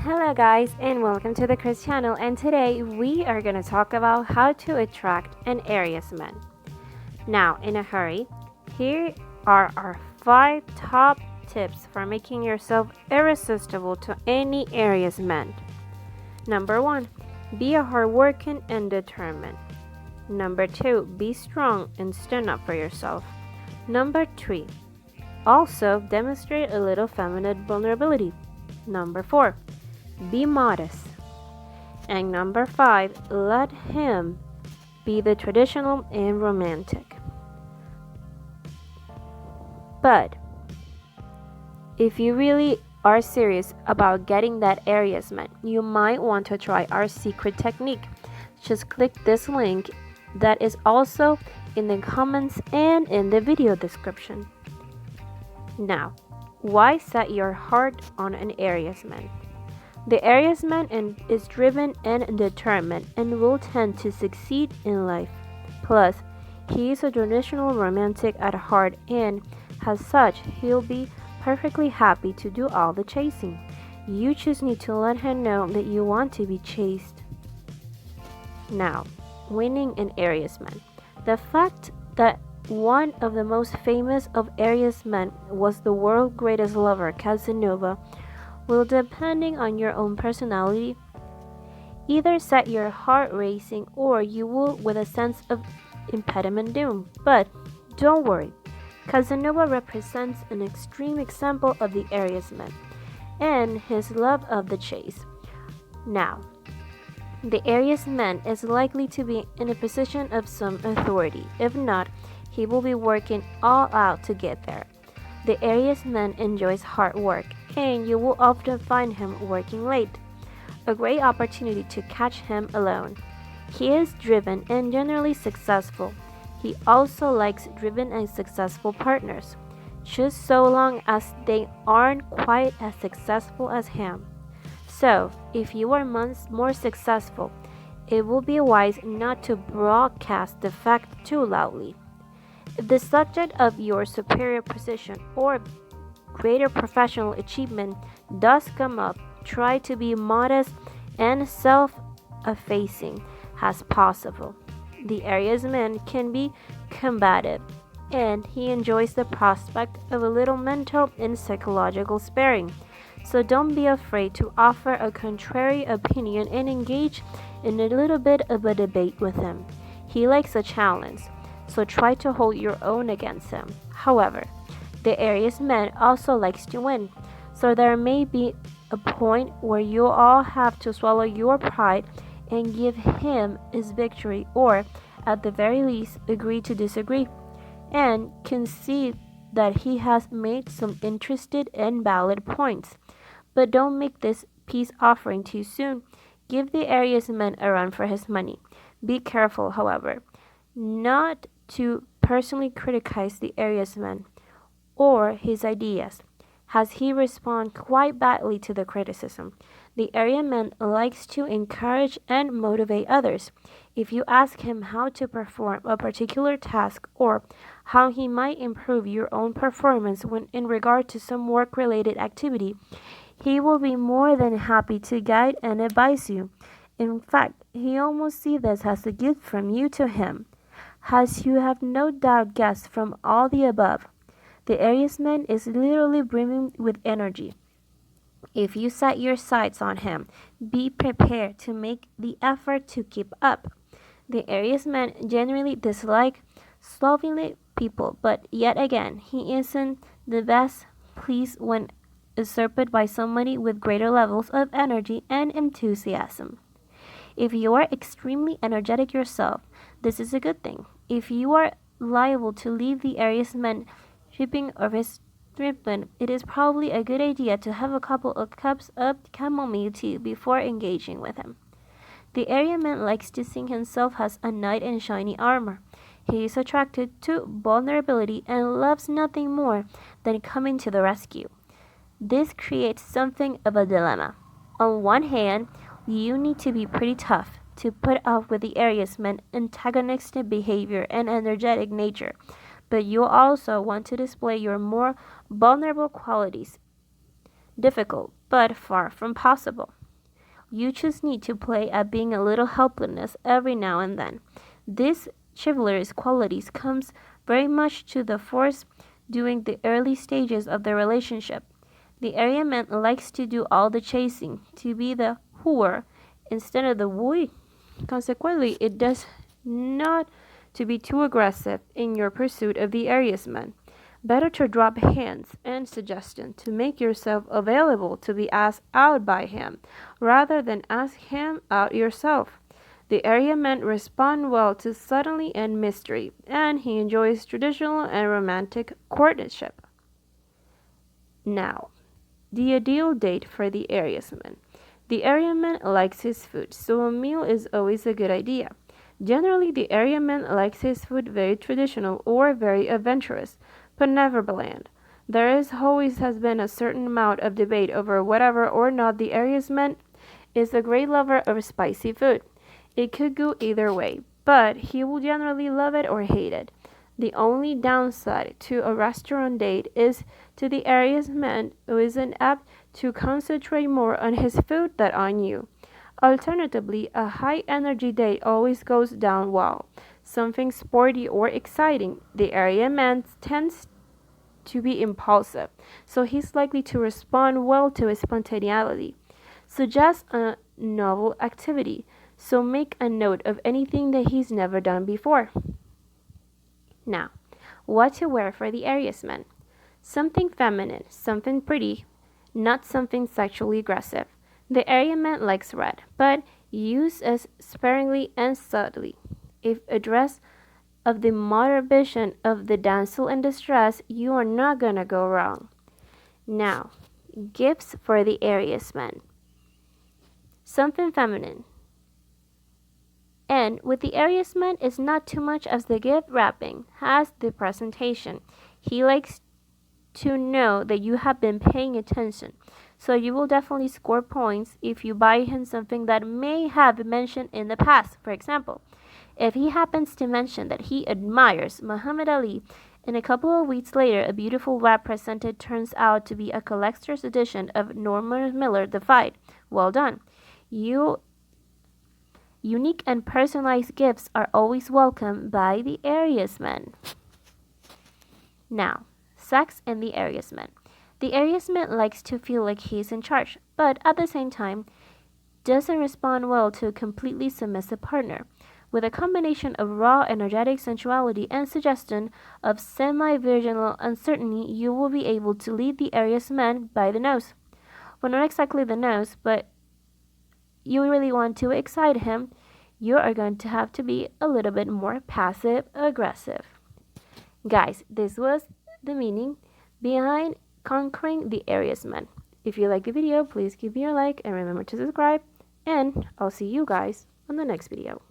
Hello guys and welcome to the Chris channel, and today we are going to talk about how to attract an Aries man. Now, in a hurry, here are our 5 top tips for making yourself irresistible to any Aries man. Number 1. Be a hardworking and determined. Number 2. Be strong and stand up for yourself. Number 3. Also demonstrate a little feminine vulnerability. Number 4. Be modest. And number 5, let him be the traditional and romantic. But if you really are serious about getting that Aries man, you might want to try our secret technique. Just click this link that is also in the comments and in the video description. Now, why set your heart on an Aries man? The Aries man is driven and determined and will tend to succeed in life. Plus, he is a traditional romantic at heart, and as such, he'll be perfectly happy to do all the chasing. You just need to let him know that you want to be chased. Now, winning an Aries man. The fact that one of the most famous of Aries men was the world's greatest lover, Casanova, will, depending on your own personality, either set your heart racing or you will with a sense of impediment doom. But don't worry, Casanova represents an extreme example of the Aries man and his love of the chase. Now, the Aries man is likely to be in a position of some authority. If not, he will be working all out to get there. The Aries man enjoys hard work, and you will often find him working late. A great opportunity to catch him alone. He is driven and generally successful. He also likes driven and successful partners, just so long as they aren't quite as successful as him. So, if you are more successful, it will be wise not to broadcast the fact too loudly. If the subject of your superior position or greater professional achievement does come up, try to be modest and self-effacing as possible. The Aries man can be combative, and he enjoys the prospect of a little mental and psychological sparring. So don't be afraid to offer a contrary opinion and engage in a little bit of a debate with him. He likes a challenge, so try to hold your own against him. However, the Aries man also likes to win, so there may be a point where you all have to swallow your pride and give him his victory, or at the very least agree to disagree and concede that he has made some interested and valid points. But don't make this peace offering too soon. Give the Aries man a run for his money. Be careful, however, not to personally criticize the Aries man or his ideas, as he responds quite badly to the criticism. The Aries man likes to encourage and motivate others. If you ask him how to perform a particular task or how he might improve your own performance when in regard to some work-related activity, he will be more than happy to guide and advise you. In fact, he almost sees this as a gift from you to him. As you have no doubt guessed from all the above, the Aries man is literally brimming with energy. If you set your sights on him, be prepared to make the effort to keep up. The Aries man generally dislikes slovenly people, but yet again, he isn't the best pleased when usurped by somebody with greater levels of energy and enthusiasm. If you are extremely energetic yourself, this is a good thing. If you are liable to leave the Aries man tripping of his treatment, it is probably a good idea to have a couple of cups of chamomile tea before engaging with him. The Aries man likes to think himself as a knight in shiny armor. He is attracted to vulnerability and loves nothing more than coming to the rescue. This creates something of a dilemma. On one hand, you need to be pretty tough to put up with the Aries man's antagonistic behavior and energetic nature, but you also want to display your more vulnerable qualities. Difficult, but far from possible. You just need to play at being a little helplessness every now and then. This chivalrous qualities comes very much to the force during the early stages of the relationship. The area man likes to do all the chasing, to be the wooer instead of the wooing. Consequently, it does not to be too aggressive in your pursuit of the Aries man. Better to drop hints and suggestions to make yourself available to be asked out by him, rather than ask him out yourself. The area men respond well to subtlety and mystery, and he enjoys traditional and romantic courtship. Now, the ideal date for the Aries man. The Aries man likes his food, so a meal is always a good idea. Generally, the Aries man likes his food very traditional or very adventurous, but never bland. There is always has been a certain amount of debate over whether or not the Aries man is a great lover of spicy food. It could go either way, but he will generally love it or hate it. The only downside to a restaurant date is to the Aries man who isn't apt to concentrate more on his food than on you. Alternatively, a high energy date always goes down well. Something sporty or exciting. The Aries man tends to be impulsive, so he's likely to respond well to spontaneity. Suggest a novel activity, so make a note of anything that he's never done before. Now, what to wear for the Aries man? Something feminine, something pretty, not something sexually aggressive. The Aries man likes red, but use as sparingly and subtly. If a dress of the modern vision of the damsel in distress, you are not gonna go wrong. Now, gifts for the Aries man. Something feminine. And with the Aries man, it's not too much as the gift wrapping has the presentation. He likes to know that you have been paying attention. So you will definitely score points if you buy him something that may have been mentioned in the past. For example, if he happens to mention that he admires Muhammad Ali, and a couple of weeks later a beautiful wrap presented turns out to be a collector's edition of Norman Miller The Fight, well done. Unique and personalized gifts are always welcome by the Aries man. Now, sex and the Aries man. The Aries man likes to feel like he's in charge, but at the same time doesn't respond well to a completely submissive partner. With a combination of raw, energetic sensuality and suggestion of semi-virginal uncertainty, you will be able to lead the Aries man by the nose. Well, not exactly the nose, but you really want to excite him, you are going to have to be a little bit more passive-aggressive. Guys, this was the meaning behind conquering the Aries man. If you like the video, please give me a like and remember to subscribe, and I'll see you guys on the next video.